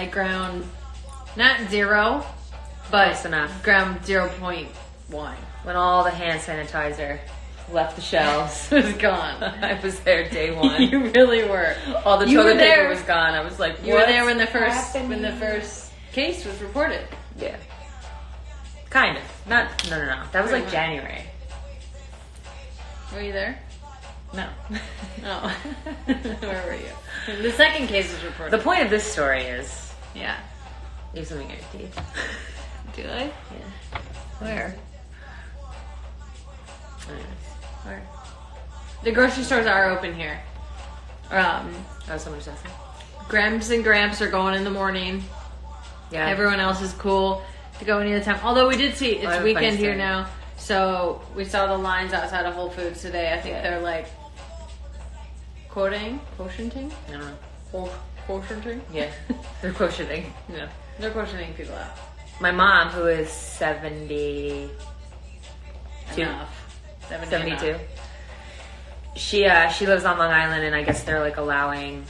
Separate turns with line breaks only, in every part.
I ground not 0, but
Close enough.
ground 0.1.
When all the hand sanitizer left the shelves.
It was gone.
I was there day one.
You really were.
All the
You were
toilet paper
there.
was gone. I was like,
You were
"What's
there when the
happening?"
first case was reported.
Yeah. Kind of. No. That was
Pretty
like
much.
January.
Were you there?
No.
Oh. Where were you? The second case was reported.
The point of this story is
Yeah.
you have something in your teeth.
Do I?
Yeah.
Where?
Anyways.
Where? The grocery stores are open here.
Oh, someone says that.
Gramps and Gramps are going in the morning.
Yeah.
Everyone else is cool to go any other time. Although we did see
I
it's
have a
weekend
funny
here
story.
now, so we saw the lines outside of Whole Foods today. I think
Yeah.
they're like quotienting.
I don't know.
Quotienting.
Yeah. They're quotienting.
No, they're quotienting people out.
My mom, who is 72,
Enough.
72.
Enough.
She lives on Long Island, and I guess they're like allowing,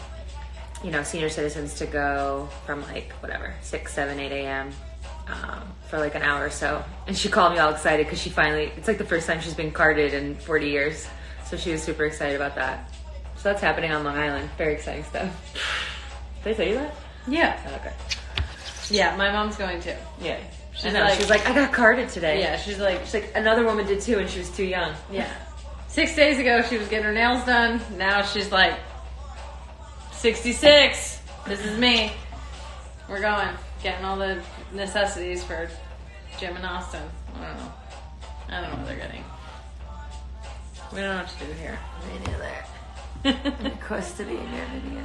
senior citizens to go from like whatever 6, 7, 8 a.m. For like an hour or so. And she called me all excited because it's like the first time she's been carded in 40 years. So she was super excited about that. So that's happening on Long Island. Very exciting stuff. Did I tell you that?
Yeah.
Oh, okay.
Yeah, my mom's going too.
Yeah.
She's
I know.
like-
She's like, I got carded today.
Yeah, she's like,
She's like, another woman did too, and she was too young.
yeah. 6 days ago, she was getting her nails done. Now she's like, 66. This is me. We're going. Getting all the necessities for Jim and Austin. I don't know what they're getting. We don't know what to do here.
Me neither. Custody in your video.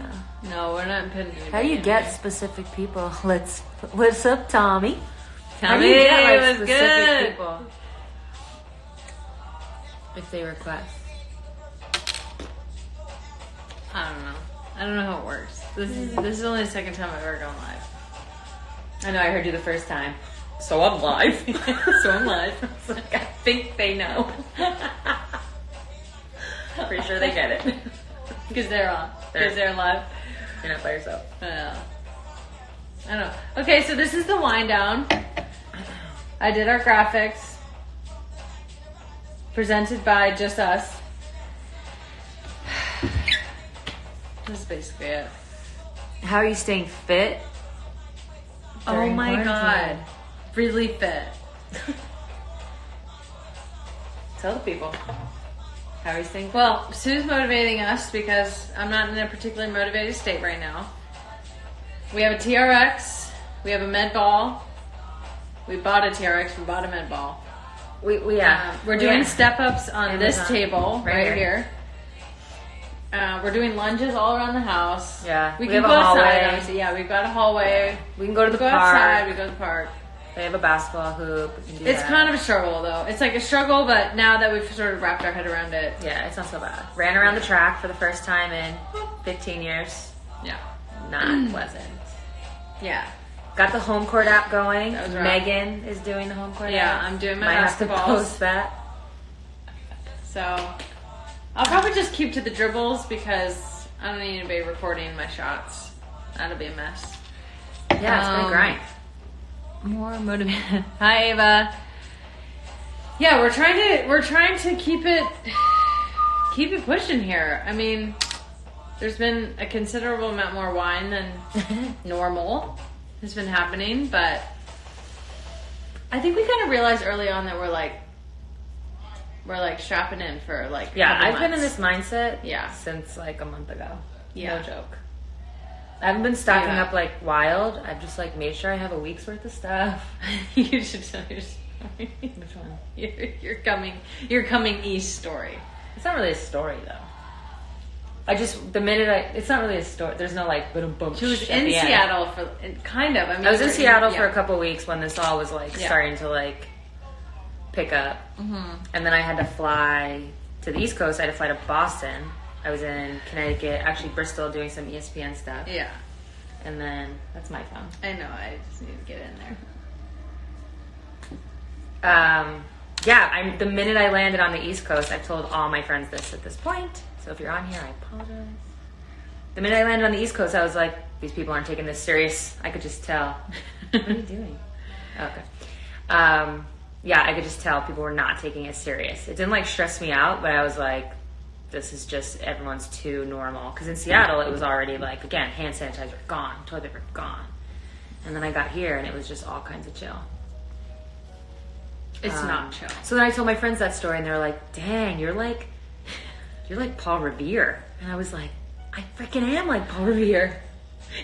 No, we're not putting anybody
How do you
in
get
here.
specific people? What's up, Tommy? How
Tommy
do you get like
was
specific
good.
people? If they request.
I don't know. I don't know how it works. This is only the second time I've ever gone live.
I know, I heard you the first time. So I'm live.
So I'm live.
I think they know. Pretty sure they get it.
Because they're on. Because they're live.
You're not by yourself.
I don't know. Okay, so this is the wind down. I did our graphics. Presented by just us. This is basically it.
How are you staying fit?
Oh
during
my
quarantine?
god. Really fit.
Tell the people. How are you staying fit?
Well, Sue's motivating us because I'm not in a particularly motivated state right now. We have a TRX. We have a med ball. We bought a TRX. We bought a med ball. We're doing step ups on this
Amazon.
table
Right
right
here.
here. We're doing lunges all around the house.
Yeah,
we
we
can
have
go
a
outside.
hallway.
Obviously. Yeah, we've got a hallway.
We can go to
We
the
go
park.
outside. We go to the park.
They have a basketball hoop. We can do
It's
that.
kind of a struggle though. It's like a struggle, but now that we've sort of wrapped our head around it,
Yeah, it's not so bad. Ran around the track for the first time in 15 years.
yeah,
Not pleasant.
yeah.
Got the home court app going.
That was rough.
Megan is doing the home court
Yeah,
app.
I'm doing my
Might have to
basketballs.
post that.
So I'll probably just keep to the dribbles because I don't need anybody recording my shots. That'll be a mess.
Yeah, it's been a grind.
More motivated. Hi, Ava. Yeah, we're trying to keep it pushing here. I mean, there's been a considerable amount more wine than normal has been happening, but I think we kind of realized early on that we're like strapping in for like a
Yeah,
couple
I've been in
months.
this mindset
Yeah.
since like a month ago.
Yeah.
No joke. I haven't been stocking
Yeah.
up like wild. I've just like made sure I have a week's worth of stuff.
You should tell your story.
Which one?
Your coming east story.
It's not really a story though. It's not really a story. There's no like boom boom.
She was
at
in
the end.
Seattle for kind of. I mean,
I was in
we're
Seattle for
yeah.
a couple weeks when this all was like
Yeah.
starting to like pick up, and then I had to fly to the East Coast. I had to fly to Boston. I was in Connecticut, actually Bristol, doing some ESPN stuff,
Yeah,
and then that's my phone.
I know. I just need to get in there.
The minute I landed on the East Coast, I've told all my friends this at this point. So if you're on here, I apologize. The minute I landed on the East Coast, I was like, these people aren't taking this serious. I could just tell. What are you doing? Okay. Yeah, I could just tell people were not taking it serious. It didn't like stress me out, but I was like, this is just, everyone's too normal. Because in Seattle, it was already like, again, hand sanitizer gone, toilet paper gone. And then I got here and it was just all kinds of chill.
It's not chill.
So then I told my friends that story and they were like, dang, you're like Paul Revere. And I was like, I freaking am like Paul Revere.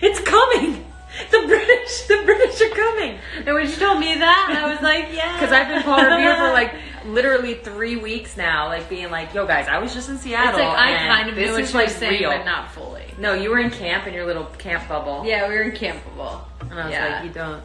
It's coming. The British are coming.
And when she told me that, I was like, yeah.
Because I've been Paul Revere for like literally 3 weeks now, like being like, yo guys, I was just in Seattle.
It's like I
and
kind of knew
this
what
is
you were
like
saying,
real.
but not fully.
No, you were in camp in your little camp bubble.
Yeah, we were in Campbell.
And I was
Yeah.
like, you don't.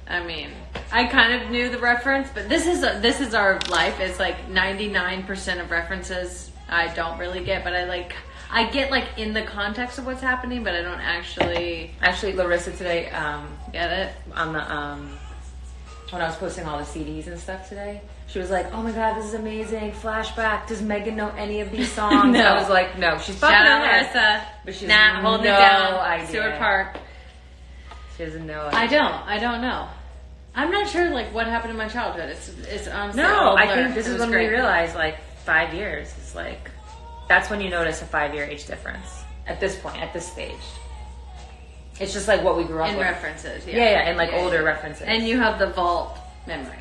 I mean, I kind of knew the reference, but this is our life. It's like 99% of references I don't really get, but I get like in the context of what's happening, but I don't actually
Larissa today,
get it.
on the when I was posting all the CDs and stuff today, she was like, "Oh my god, this is amazing! Flashback. Does Megan know any of these songs?"
No.
I was like, "No, she's fucking
Shout out
ahead,
Larissa.
but she's
Nah, hold
no
it down.
idea.
Stewart Park.
She doesn't know.
I don't know. I'm not sure like what happened in my childhood. It's honestly
No,
all
I
blur.
think this
It
is
was
when
great.
we realized like 5 years is like, that's when you notice a 5-year age difference at this point, at this stage. It's just like what we grew up
in
with.
references.
Yeah, and like
Yeah,
older
yeah.
references.
And you have the vault memory.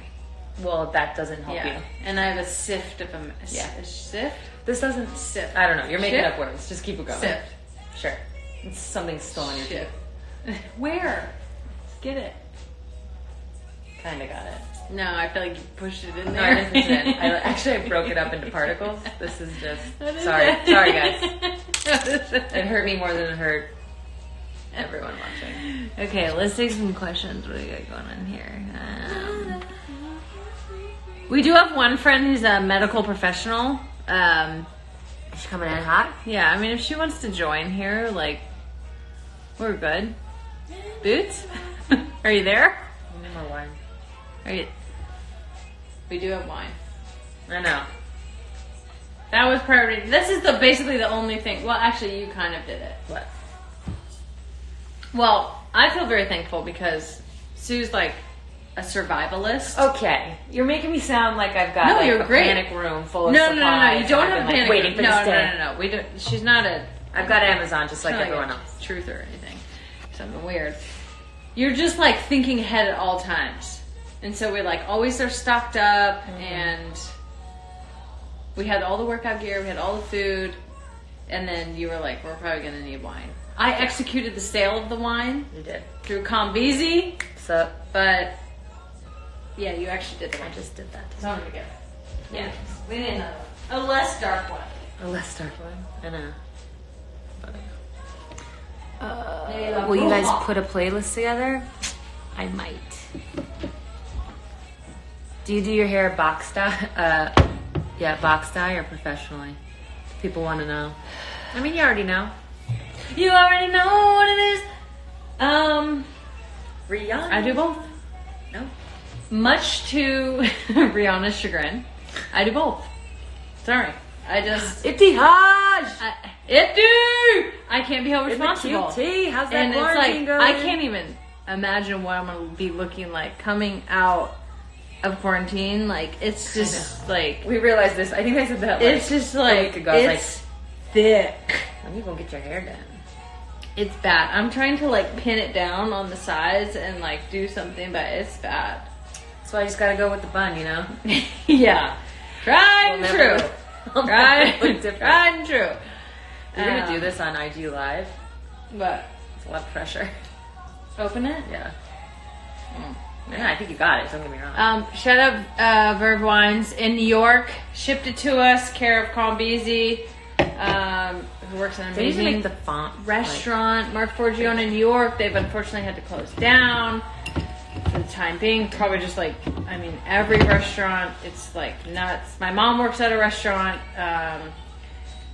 Well, that doesn't help
Yeah,
you.
and I have a sift of a
Yeah.
sift.
This doesn't.
Sift.
I don't know. You're making
Shift?
up words. Just keep it going.
Sift.
Sure. It's something still on your teeth.
Shift. Where? Get it.
Kind of got it.
No, I feel like you pushed it in
No, I
there.
didn't push it in. I broke it up into particles. This is just.
What is
Sorry,
it?
sorry guys. It hurt me more than it hurt everyone watching.
Okay, let's take some questions. What do we got going on here? We do have one friend who's a medical professional.
Is she coming in hot?
Yeah, I mean, if she wants to join here, like, we're good. Boots, are you there?
I need more wine.
Are you? We do have wine.
I know.
That was priority. This is basically the only thing. Well, actually, you kind of did it.
What?
Well, I feel very thankful because Sue's like a survivalist.
Okay, you're making me sound like I've got
No,
like,
you're
a
great.
panic room full of
No,
supplies.
you don't
and
have
I've
a
been,
panic.
waiting for
no,
this day.
no. We don't. She's not a.
I've got Amazon just like
It's not
everyone
a
else.
Truth or anything. Something weird. You're just like thinking ahead at all times, and so we like always are stocked up, and we had all the workout gear, we had all the food, and then you were like, "We're probably gonna need wine." I executed the sale of the wine
You did.
through Combeezy,
So
but yeah, you actually did the
I
wine.
just did that.
So I'm gonna get it.
Yeah.
We need another one. A less dark one.
A less dark one. I know.
Maybe like
Will you guys
Roja.
put a playlist together? I might. Do you do your hair box dye? Box dye or professionally? People want to know. I mean, you already know.
You already know what it is.
Rihanna.
I do both.
No.
Much to Rihanna's chagrin, I do both. Sorry, I just
Ibtihaj.
I can't be held responsible.
QT. How's that
And it's like
quarantine going?
I can't even imagine what I'm gonna be looking like coming out of quarantine. Like it's just like
We realized this. I think I said that.
it's just like
week ago. I was
it's thick.
Let me go get your hair done.
It's bad. I'm trying to like pin it down on the sides and like do something, but it's bad.
So I just gotta go with the bun, you know.
Yeah, tried and
We'll
true.
never look- different.
Tried and true.
You're gonna do this on IG Live.
But
It's a lot of pressure.
open it.
Yeah. Yeah, I think you got it. Don't get me wrong.
Shout out Verve Wines in New York. Shipped it to us, care of Combeezy, who works in an
They usually
amazing
make the font
restaurant. Mark Forgione in New York. They've unfortunately had to close down for the time being. Probably just like, I mean, every restaurant, it's like nuts. My mom works at a restaurant.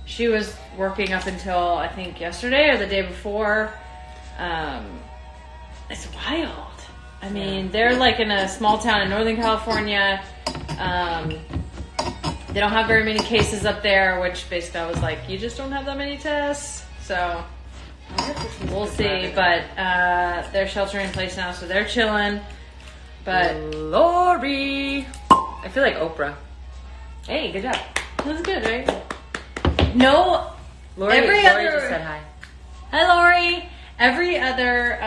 She was working up until I think yesterday or the day before. It's wild. I mean, they're like in a small town in Northern California. They don't have very many cases up there, which basically I was like, you just don't have that many tests. So We'll see, but they're sheltering in place now, so they're chilling. But
Lori, I feel like Oprah. Hey, good job.
that was good, right? No,
Lori
Every
just
other-
said hi.
hi Lori. Every other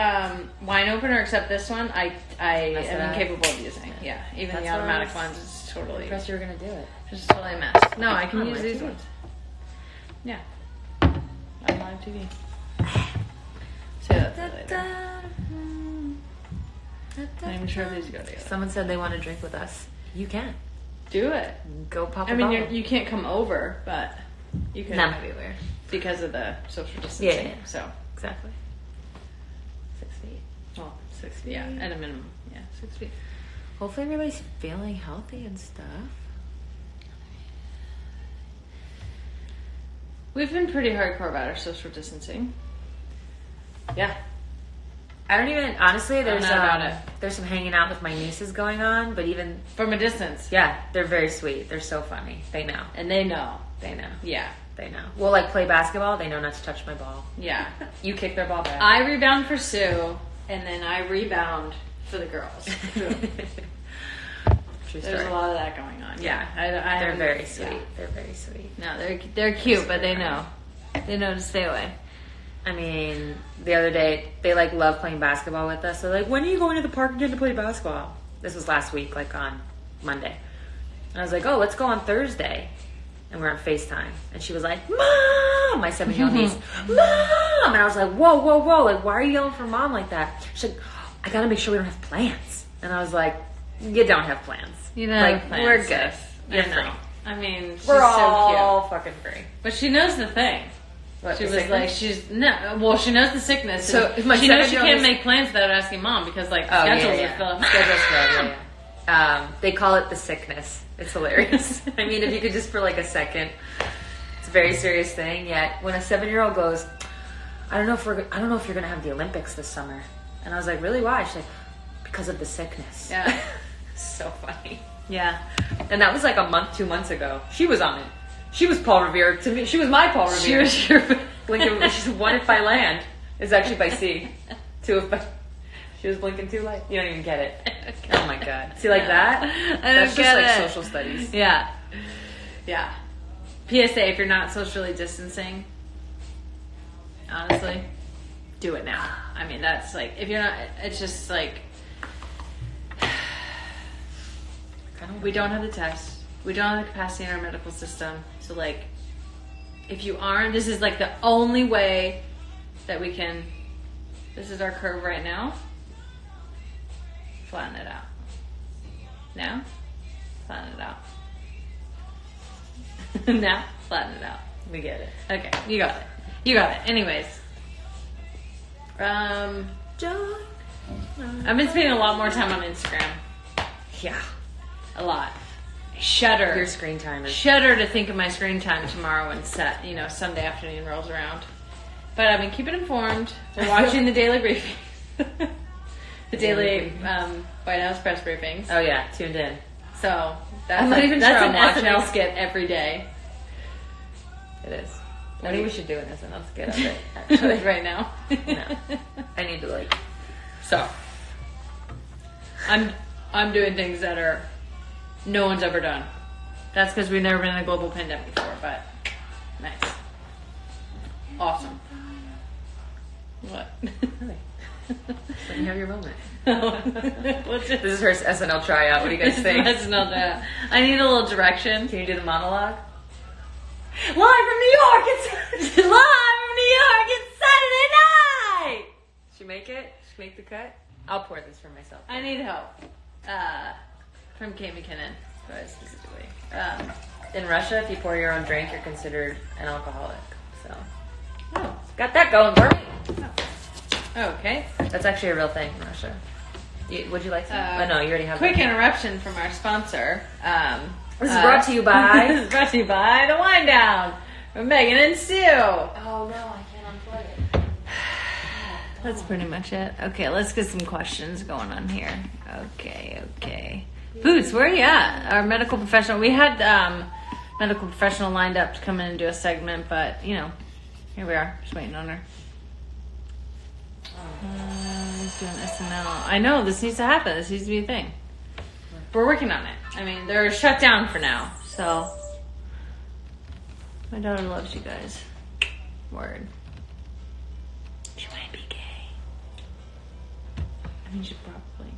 wine opener except this one, I
Mess it
am
up.
incapable of using. Yeah, even
That's
the
what I
automatic
was-
ones is totally,
Impressed you were gonna do it.
just totally a mess. No, I can
On
use
live
these
TV.
ones. Yeah, on live TV. Say that later. I'm even sure these go together.
Someone said they want to drink with us. You can.
Do it.
Go pop
I
a
mean,
bottle.
you can't come over, but you can
That might be weird.
because of the social distancing.
Yeah.
So,
Exactly. 6 feet.
well, 6 feet. Yeah, at a minimum. Yeah, 6 feet.
Hopefully everybody's feeling healthy and stuff.
We've been pretty hardcore about our social distancing.
Yeah. I don't even, honestly, there's
know about it.
there's some hanging out with my nieces going on, but even,
From a distance.
yeah, they're very sweet. They're so funny. They know.
And they know.
They know.
Yeah.
They know. We'll like play basketball. They know not to touch my ball.
Yeah.
You kick their ball back.
I rebound for Sue, and then I rebound for the girls.
True
There's
story.
a lot of that going on. Yeah. I
They're
haven't-
very sweet.
yeah.
They're very sweet.
No, they're cute, but they know. They know to stay away.
I mean, the other day, they like love playing basketball with us. They're like, when are you going to the park again to play basketball? This was last week, like on Monday. And I was like, oh, let's go on Thursday. And we're on FaceTime. And she was like, Mom! My 7-year-old niece, Mom! And I was like, whoa, whoa, whoa. Like, why are you yelling for Mom like that? She's like, I gotta make sure we don't have plans. And I was like, you don't have plans.
You know,
like,
plans,
we're good.
sis.
You're
I know.
free.
I mean, she's
We're
so
all fucking free.
cute. But she knows the thing.
What,
She
the
was
sickness?
like, she's no. Well, she knows the sickness.
So,
and
if my
she knows she
7-year-old
can't
is-
make plans without asking Mom because like
Oh,
schedules
yeah.
are filled.
Schedules filled, yeah. They call it the sickness. It's hilarious. I mean, if you could just for like a second, it's a very serious thing. Yet when a 7-year-old goes, I don't know if you're gonna have the Olympics this summer, and I was like, really? Why? She's like, because of the sickness.
Yeah.
So funny.
Yeah.
And that was like a month, 2 months ago. She was on it. She was Paul Revere to me. She was my Paul Revere.
She was your.
Blinking. She's one if by land. It's actually by sea. 2 if by. She was blinking 2 light. You don't even get it. Oh my god. See, like that?
I don't
That's
get
just like
it.
social studies.
Yeah. Yeah. PSA: if you're not socially distancing, honestly, do it now. I mean, that's like if you're not. It's just like we don't have the test. We don't have the capacity in our medical system. So like, if you aren't, this is like the only way that we can. This is our curve right now. Flatten it out. Now, flatten it out. Now, flatten it out.
We get it.
Okay, you got it. You got it. Anyways,
Joy.
I've been spending a lot more time on Instagram.
Yeah.
A lot. Shudder.
Your screen time is.
Shudder to think of my screen time tomorrow when Sunday afternoon rolls around. But I've been keeping informed. We're watching the daily briefings. The daily White House press briefings.
Oh yeah, tuned in.
So that's
I'm not even
that's
sure
an
I'm
SNL
watching.
skit every day.
It is. Maybe we should do an SNL skit of it. Actually,
right now.
No. I need to like.
So I'm doing things that are no one's ever done. That's because we've never been in a global pandemic before, but nice. Awesome. What?
Let me have your moment.
What's it?
This is her SNL tryout. What do you guys think?
That's not that. I need a little direction.
Can you do the monologue?
Live from New York, it's live from New York, it's Saturday night.
She make it? She make the cut? I'll pour this for myself.
I need help. From Kate McKinnon, specifically.
In Russia, if you pour your own drink, you're considered an alcoholic. So,
Oh,
got that going for me.
okay.
That's actually a real thing in Russia. Would you like some? Oh no, you already have.
Quick
that.
interruption from our sponsor.
This is brought to you by.
This is brought to you by The Wine Down from Megan and Sue.
Oh no, I can't unplug it.
That's pretty much it. Okay, let's get some questions going on here. Okay. Boots, where are you at? Our medical professional. We had medical professional lined up to come in and do a segment, but here we are, just waiting on her. Let's do an SNL. I know this needs to happen. This needs to be a thing. We're working on it. I mean, they're shut down for now, so my daughter loves you guys. Word. She might be gay. I mean, she probably.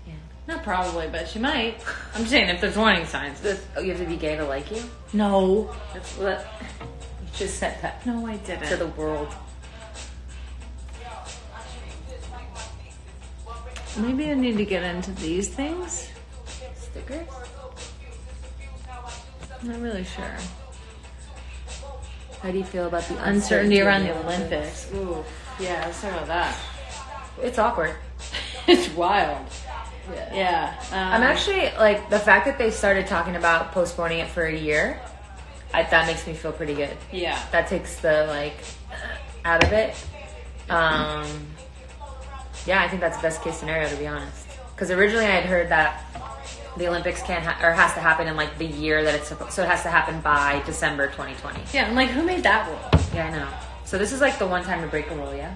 Yeah.
Not probably, but she might. I'm just saying if there's warning signs.
Oh, you have to be gay to like you?
No.
That's what you just said that
No, I didn't.
to the world.
Maybe I need to get into these things.
Stickers?
I'm not really sure.
How do you feel about the
Uncertainty around
of
the Olympics. Ooh, yeah, let's talk about that.
It's awkward.
It's wild. Yeah.
I'm actually, like, the fact that they started talking about postponing it for a year, that makes me feel pretty good.
Yeah.
That takes the, like, out of it. Yeah, I think that's the best case scenario, to be honest. Because originally I had heard that the Olympics has to happen in, like, the year that it's supposed, so it has to happen by December 2020.
Yeah, and like, who made that rule?
Yeah, I know. So this is, like, the one time to break a rule, yeah?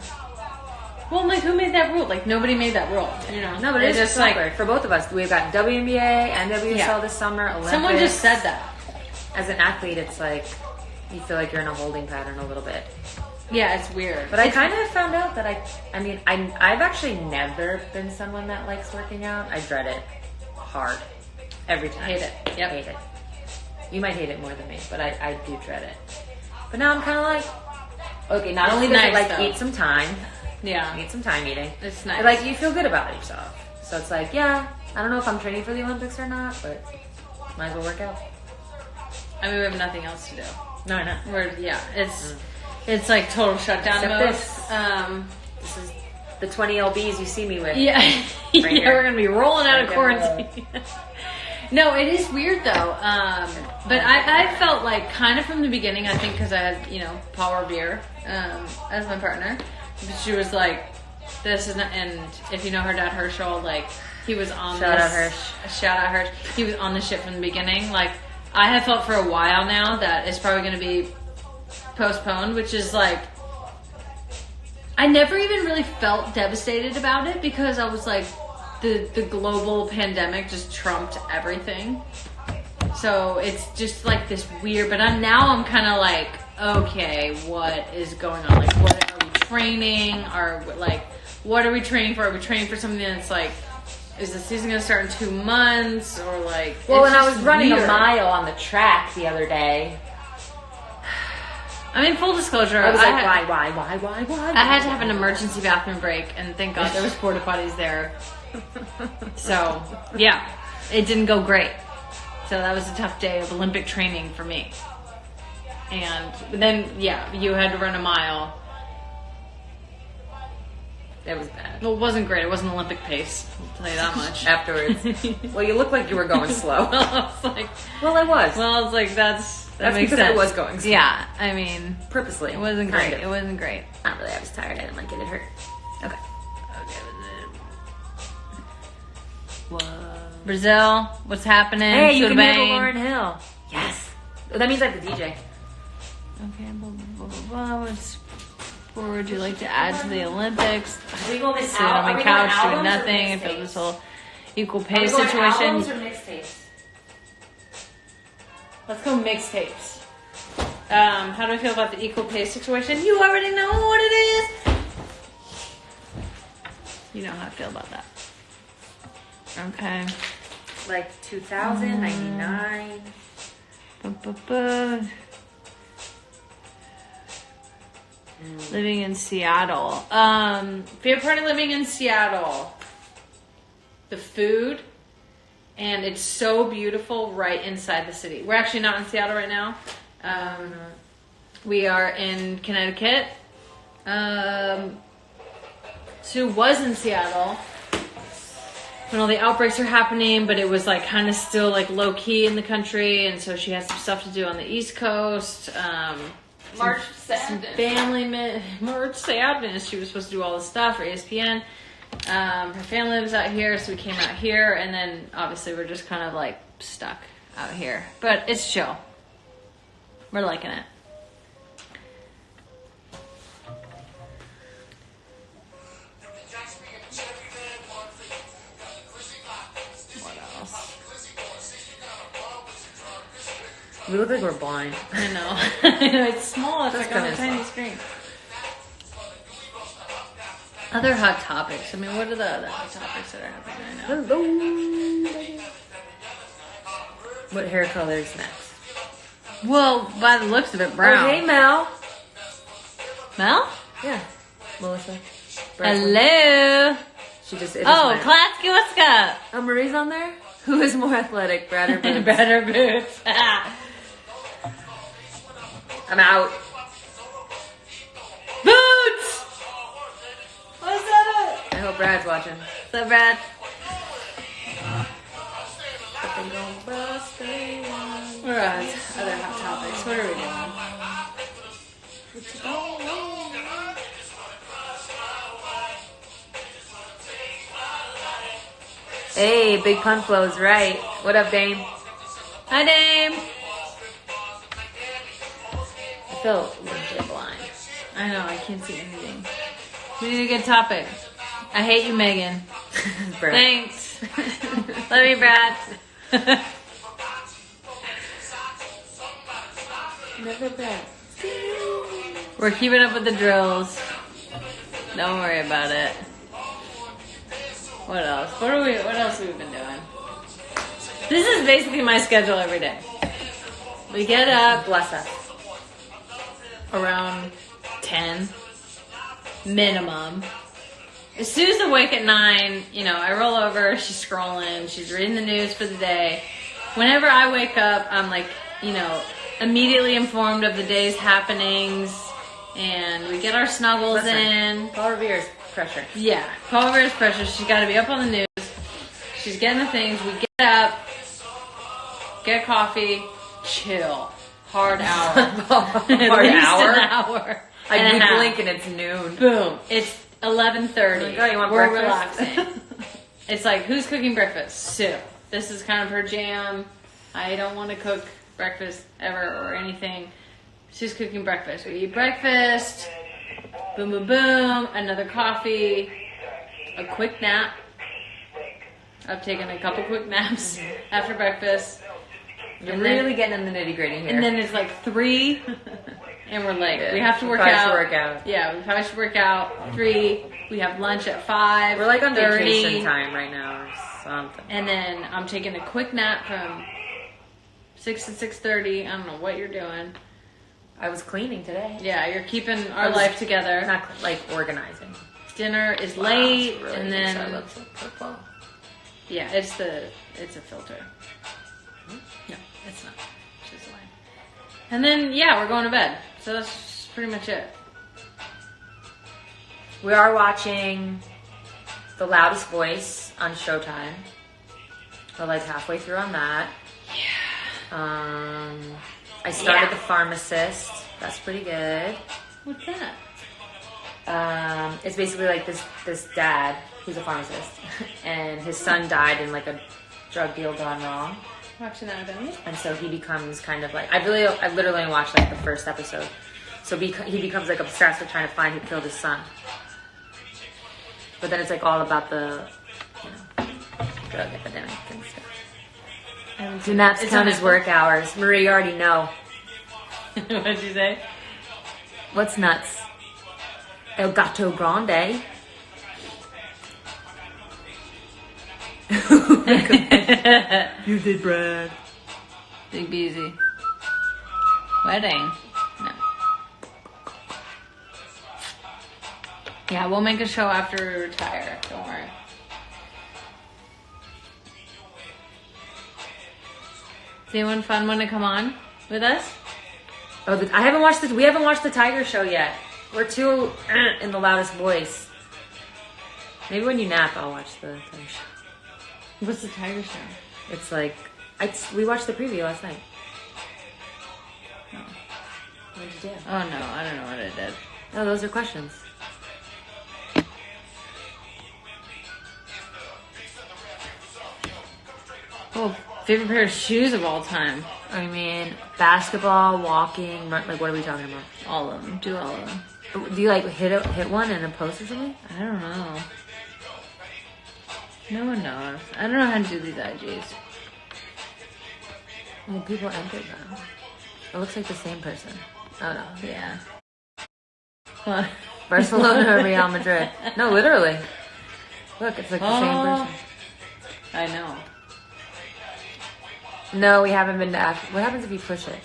Well, like, who made that rule? Like, nobody made that rule, you know?
No, but it's just like, for both of us, we've got WNBA and WSL this summer, Olympics.
Someone just said that.
As an athlete, it's like, you feel like you're in a holding pattern a little bit.
Yeah, it's weird.
But I kind of found out that I've actually never been someone that likes working out. I dread it hard. Every time.
Hate it. Yep.
Hate it. You might hate it more than me, but I do dread it. But now I'm kind of like, okay, not only does it like eat some time.
Yeah.
Need some time eating.
It's nice.
But, like, you feel good about yourself. So it's like, yeah, I don't know if I'm training for the Olympics or not, but might as well work out.
I mean, we have nothing else to do.
No, I know.
It's like total shutdown
Except
mode.
This is the 20 lbs you see me with.
Yeah. Yeah,
here.
we're going to be rolling out of
Right
quarantine. No, it is weird though. But I felt like kind of from the beginning, I think because I had, Paul Revere as my partner. She was like, this is not, and if you know her dad Herschel, like, he was on
Shout out
Hirsch. He was on the ship from the beginning. Like, I have felt for a while now that it's probably going to be postponed, which is like, I never even really felt devastated about it because I was like, the global pandemic just trumped everything. So it's just like this weird, but I'm kind of like, okay, what is going on? Like, what are we training? What are we training for? Are we training for something that's like, is the season going to start in 2 months or like?
Well, when I was running a mile on the track the other day,
I mean, full disclosure,
I was like, why?
I had to have an emergency bathroom break, and thank God there was porta potties there. So, yeah, it didn't go great. So that was a tough day of Olympic training for me. And then, yeah, you had to run a mile.
It was bad.
Well, it wasn't great. It wasn't Olympic pace. I'll tell you that much.
Afterwards. Well, you looked like you were going slow.
I was like,
I was.
Well, I was like, that makes
because
sense.
I was going slow.
Yeah, I mean,
Purposely.
it wasn't great.
Kind of.
It wasn't great.
Not really. I was tired. I didn't like it. It hurt. Okay.
What? Brazil, what's happening?
Hey, you can
Bang.
hear Lauren Hill. Yes. That means I have the DJ.
Okay, blah, blah, blah, blah. What sport would you like to add to the Olympics?
Are we going
Sitting on my couch doing nothing. I feel this whole equal pay situation.
Albums or mixtapes?
Let's go mixtapes. How do I feel about the equal pay situation? You already know what it is. You know how I feel about that. Okay.
Like 2099.
Living in Seattle. Favorite part of living in Seattle. The food. And it's so beautiful right inside the city. We're actually not in Seattle right now. We are in Connecticut. Sue was in Seattle when all the outbreaks are happening, but it was like kind of still like low key in the country, and so she has some stuff to do on the East Coast. March Sadness. March Sadness. She was supposed to do all this stuff for ESPN. Her family lives out here, so we came out here, and then obviously we're just kind of like stuck out here. But it's chill. We're liking it.
We look like we're blind.
I know. It's small. It's like on a tiny screen. Other hot topics. I mean, what are the other hot topics that are happening right now?
Hello. What hair color is next?
Well, by the looks of it, brown.
Oh, hey, Mel.
Mel?
Yeah. Melissa.
Hello.
She just.
Klatsky, what's up?
Oh, Marie's on there? Who is more athletic, Brad or Boots?
Brad or Boots.
I'm out.
Boots! What's up?
I hope Brad's watching.
What's up, Brad? What are other hot topics? What are we doing?
Hey, Big Pun Flow's right. What up, Dame?
Hi, Dame.
I feel legit blind.
I know, I can't see anything. We need a good topic. I hate you, Megan.
Brad.
Thanks. Love you, Brad.
Never Brad.
We're keeping up with the drills. Don't worry about it. What else? What else have we been doing? This is basically my schedule every day. We get up,
Bless us.
around 10 minimum. As soon as I wake at 9, I roll over, she's scrolling, she's reading the news for the day. Whenever I wake up, I'm like, immediately informed of the day's happenings, and we get our snuggles in.
Paul Revere's pressure.
Yeah, Paul Revere's pressure. She's got to be up on the news. She's getting the things. We get up, get coffee, chill. Hard hour.
Hard
At least
hour?
an hour.
Like
and
we
a half.
blink and it's noon.
Boom. It's 11:30.
Oh, you want
We're
breakfast?
relaxing. It's like, who's cooking breakfast? Sue. This is kind of her jam. I don't want to cook breakfast ever or anything. She's cooking breakfast. We eat breakfast. Boom, boom, boom. Another coffee. A quick nap. I've taken a couple quick naps after breakfast.
You're
And
really getting in the nitty gritty here.
And then it's like 3, and we're like,
Yeah,
we have to
we
work
probably
out.
should work out.
Yeah, we probably should work out. 3, we have lunch at 5.
We're like on
30,
vacation time right now or something.
and then I'm taking a quick nap from 6 to 6:30. I don't know what you're doing.
I was cleaning today.
Yeah, you're keeping our life together.
Not like organizing.
Dinner is
Wow,
late,
it's really
and
makes
then
our lips look purple.
yeah, it's a filter. No, it's not. It's just a line. And then we're going to bed. So that's pretty much it.
We are watching The Loudest Voice on Showtime. We're like halfway through on that. Yeah. I started The Pharmacist. That's pretty good.
What's that?
It's basically like this dad who's a pharmacist, and his son died in like a drug deal gone wrong.
Watching that with Emily?
And so he becomes kind of like I literally only watched like the first episode. So he becomes like obsessed with trying to find who killed his son. But then it's like all about the drug epidemic and stuff. Do naps count as work hours? Marie, you already know.
What'd you say?
What's nuts? El Gato Grande. You did, Brad.
Big Beezy. Wedding. No. Yeah, we'll make a show after we retire. Don't worry. Does anyone fun want to come on with us?
Oh, I haven't watched we haven't watched the Tiger Show yet. We're too in The Loudest Voice. Maybe when you nap, I'll watch the Tiger Show.
What's the Tiger Show?
It's like we watched the preview last night. What did you do?
Oh no, I don't know what I did.
No, those are questions.
Oh, favorite pair of shoes of all time.
I mean, basketball, walking, like what are we talking about?
All of them. Do all of them.
Do you like hit one in a post or something?
I don't know. No one knows. I don't know how to do these IGs.
Well, people enter them. It looks like the same person. Oh no.
Yeah. What?
Barcelona or Real Madrid. No, literally. Look, it's like the same person.
I know.
No, we haven't been to Africa. What happens if you push it?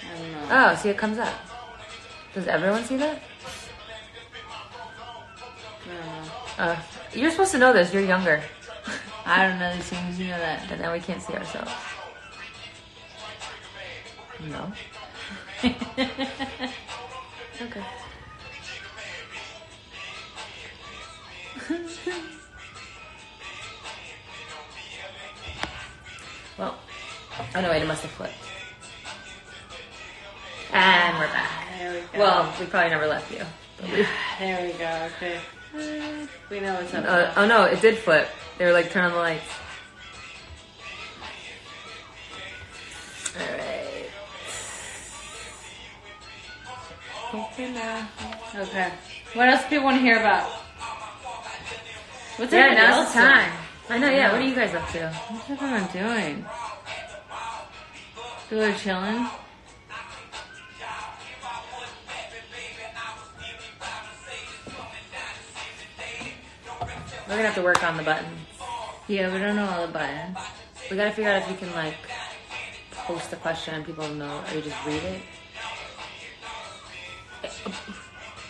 I don't know.
Oh, see, it comes up. Does everyone see that?
I don't know.
You're supposed to know this. You're younger.
I don't know these things. You know that.
And now we can't see ourselves. No. Okay. Well, oh no, wait, it must have flipped. And we're back.
There we go.
Well, we probably never left you.
There we go. Okay. We know what's up.
Oh no, it did flip. They were like, turn on the lights. Alright.
Okay. What else do people want to hear about? What's
Yeah,
everybody
now's
else
the time. I know, yeah. What are you guys up to?
doing? What's everyone doing? People are chilling.
We're gonna have to work on the button.
Yeah, we don't know all the buttons.
We gotta figure out if you can like post the question and people know, or you just read it.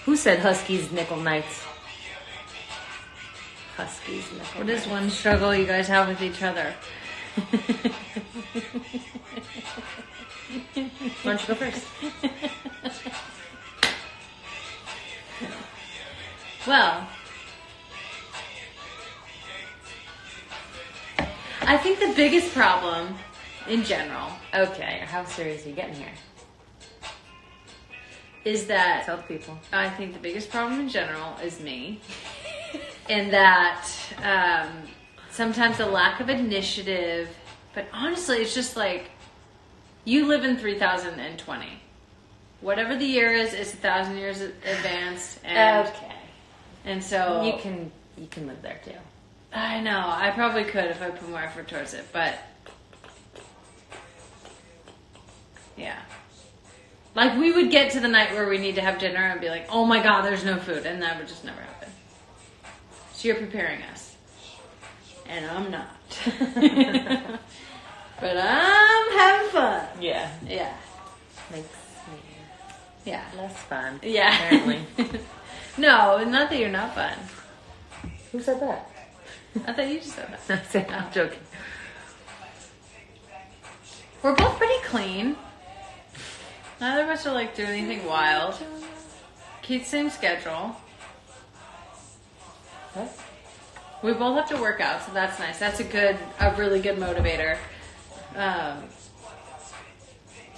Who said Huskies nickel nights? Huskies nickel.
What is one struggle you guys have with each other?
Why don't you go first?
Well, I think the biggest problem in general
Okay, how serious are you getting here?
is that
Tell the people.
I think the biggest problem in general is me. And that sometimes a lack of initiative, but honestly, it's just like you live in 3020. Whatever the year is, it's 1,000 years advanced, and
Okay.
and so
You can live there too.
I know I probably could if I put more effort towards it, but yeah. Like we would get to the night where we need to have dinner and be like, oh my god, there's no food, and that would just never happen. So you're preparing us. And I'm not. But I'm having fun.
Yeah.
Yeah.
Makes me
Yeah.
less fun.
Yeah.
Apparently.
No, not that you're not fun.
Who said that?
I thought you just said that.
I'm joking.
We're both pretty clean. Neither of us are like doing anything wild. Keep the same schedule.
What?
We both have to work out, so that's nice. That's a really good motivator. To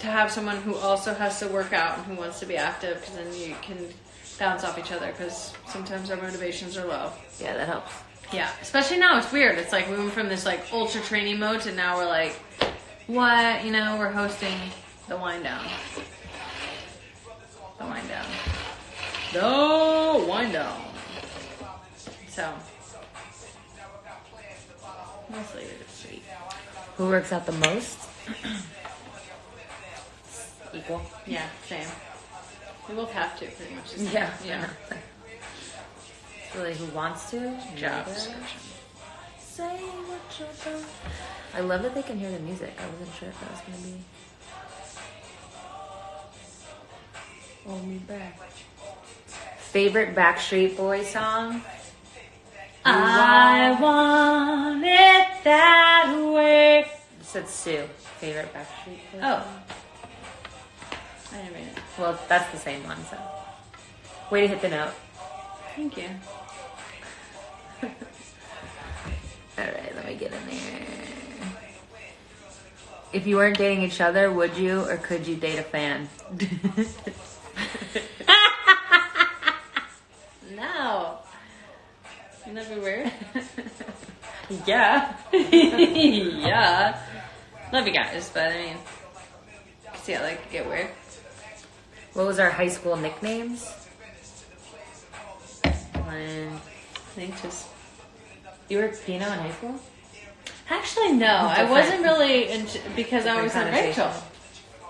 have someone who also has to work out and who wants to be active, because then you can bounce off each other, because sometimes our motivations are low.
Yeah, that helps.
Yeah, especially now it's weird. It's like we went from this like ultra training mode to now we're like, what? You know, we're hosting the wind down. The wind down. The wind down. So, mostly we're just sweet.
Who works out the most? Equal.
Yeah, same. We both have to, pretty much.
Yeah.
Yeah.
It's really who wants to.
Job
Neither.
description.
Say what you're doing. I love that they can hear the music. I wasn't sure if that was going to be. Hold me back. Favorite Backstreet Boys song?
I want it that way.
You said Sue. Favorite Backstreet Boys?
Oh.
song?
I didn't read it.
Well, that's the same one, so. Way to hit the note.
Thank you.
Alright, let me get in there. If you weren't dating each other, would you or could you date a fan?
No. Wouldn't that be weird?
Yeah.
Yeah. Love you guys, but I mean, see how that could get weird.
What was our high school nicknames?
I think just.
You were Pino in high school?
Actually, no. I
Different.
wasn't really into, because I was in
Different
Rachel.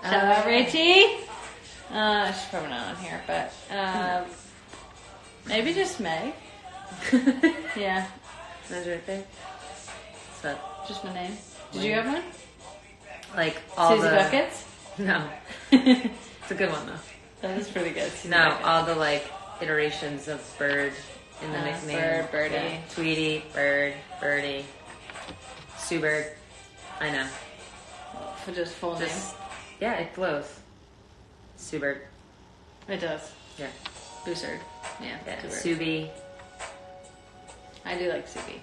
Shout out Rachie. She's probably not on here, but maybe just Meg. Yeah,
That's right there. So,
just my name. Did you have one?
like all
Susie
the
Buckets?
no, it's a good one though.
That was pretty good. Susie
No,
Buckets.
all the like iterations of Bird in the nickname.
Bird, Birdie.
Yeah. Tweety, Bird, Birdie, Sue Bird. I know.
For just full
Just yeah, it flows. Sue Bird.
name. It does.
Yeah.
Boosard. Yeah.
Yeah.
Subi.
Subi.
I do like Subi.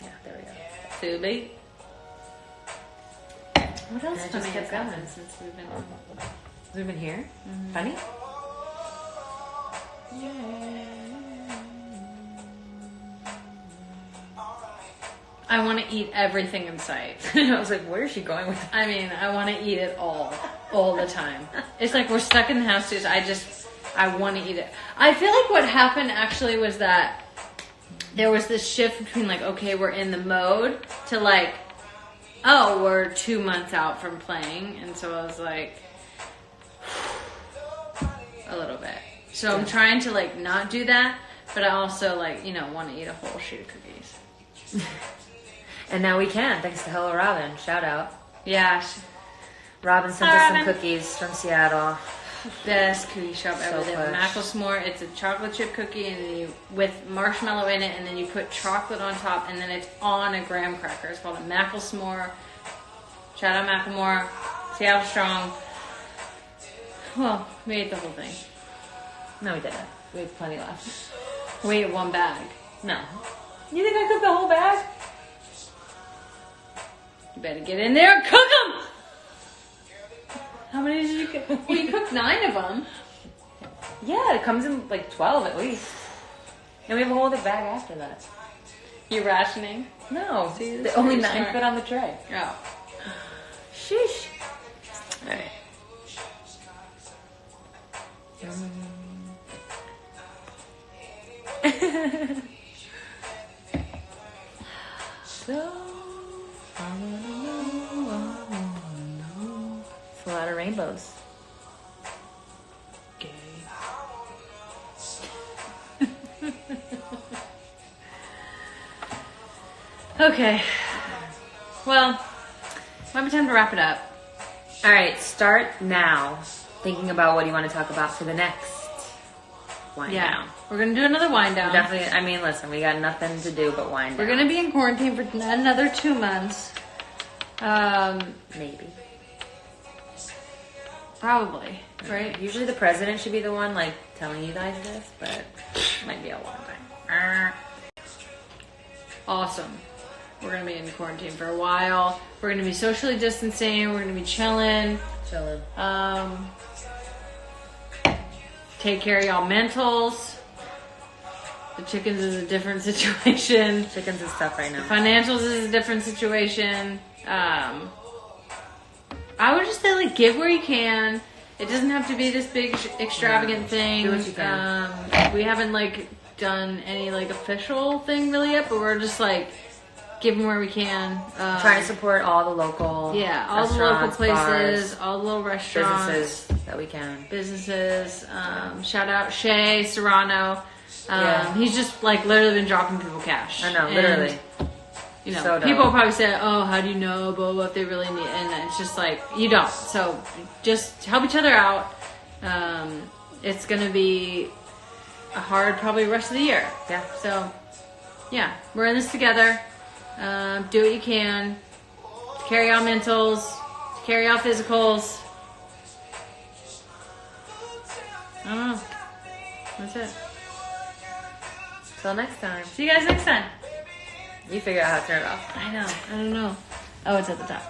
Yeah, there we go.
Subi. What else
And it just
funny
kept
has
going.
happened since we've been
Has it been here?
Mm-hmm.
Funny?
I want to eat everything in sight.
I was like, where is she going with that?
I mean, I want to eat it all the time. It's like we're stuck in the house, dude. I want to eat it. I feel like what happened actually was that there was this shift between like, okay, we're in the mode to like, oh, we're 2 months out from playing. And so I was like, a little bit. So I'm trying to like not do that, but I also like, want to eat a whole sheet of cookies.
And now we can, thanks to Hello Robin. Shout out.
Yeah,
Robin sent us some
Robin.
cookies from Seattle.
best cookie shop
So
ever. They have
fresh.
Macklemore. It's a chocolate chip cookie, and then with marshmallow in it, and then you put chocolate on top, and then it's on a graham cracker. It's called a Macklemore. Shout out Macklemore. Seattle Strong. Well, we ate the whole thing.
No, we didn't. We have plenty left.
We ate one bag.
No. You think I cooked the whole bag?
You better get in there and cook them. How many did you cook? Well, you cooked 9 of them.
Yeah, it comes in like 12 at least. And we have a whole other bag after that.
You rationing?
No,
See,
the
this is
only
pretty
9
smart.
fit on the tray.
Oh.
Sheesh. Alright. So, I wanna know. It's a lot of rainbows.
Okay. Well, might be time to wrap it up.
All right, start now thinking about what you want to talk about for the next wind down.
We're gonna do another wind down.
Definitely. I mean, listen, we got nothing to do but wind
We're
down.
gonna be in quarantine for another 2 months.
Maybe.
Probably, right?
Usually the president should be the one like telling you guys this, but it might be a long time.
Awesome. We're gonna be in quarantine for a while. We're gonna be socially distancing. We're gonna be chilling.
Chilling.
Take care of y'all mentals. The chickens is a different situation.
Chickens is tough right now.
Financials is a different situation. I would just say like give where you can. It doesn't have to be this big extravagant thing.
Do what you can.
We haven't like done any like official thing really yet, but we're just like giving where we can.
Trying to support all the local
all the local
restaurants,
places,
bars,
all the little restaurants,
businesses that we can.
businesses. Shout out Shay Serrano.
Yeah.
He's just like literally been dropping people cash.
I know,
And,
literally.
you know,
So dope.
people will probably say, "Oh, how do you know, blah, blah, if they really need?" And it's just like you don't. So just help each other out. It's gonna be a hard, probably rest of the year.
Yeah.
So yeah, we're in this together. Do what you can. Carry out mentals. Carry out physicals. I don't know. That's it.
Till next time.
See you guys next time.
You figure out how to turn it off.
I know. I don't know. Oh, it's at the top.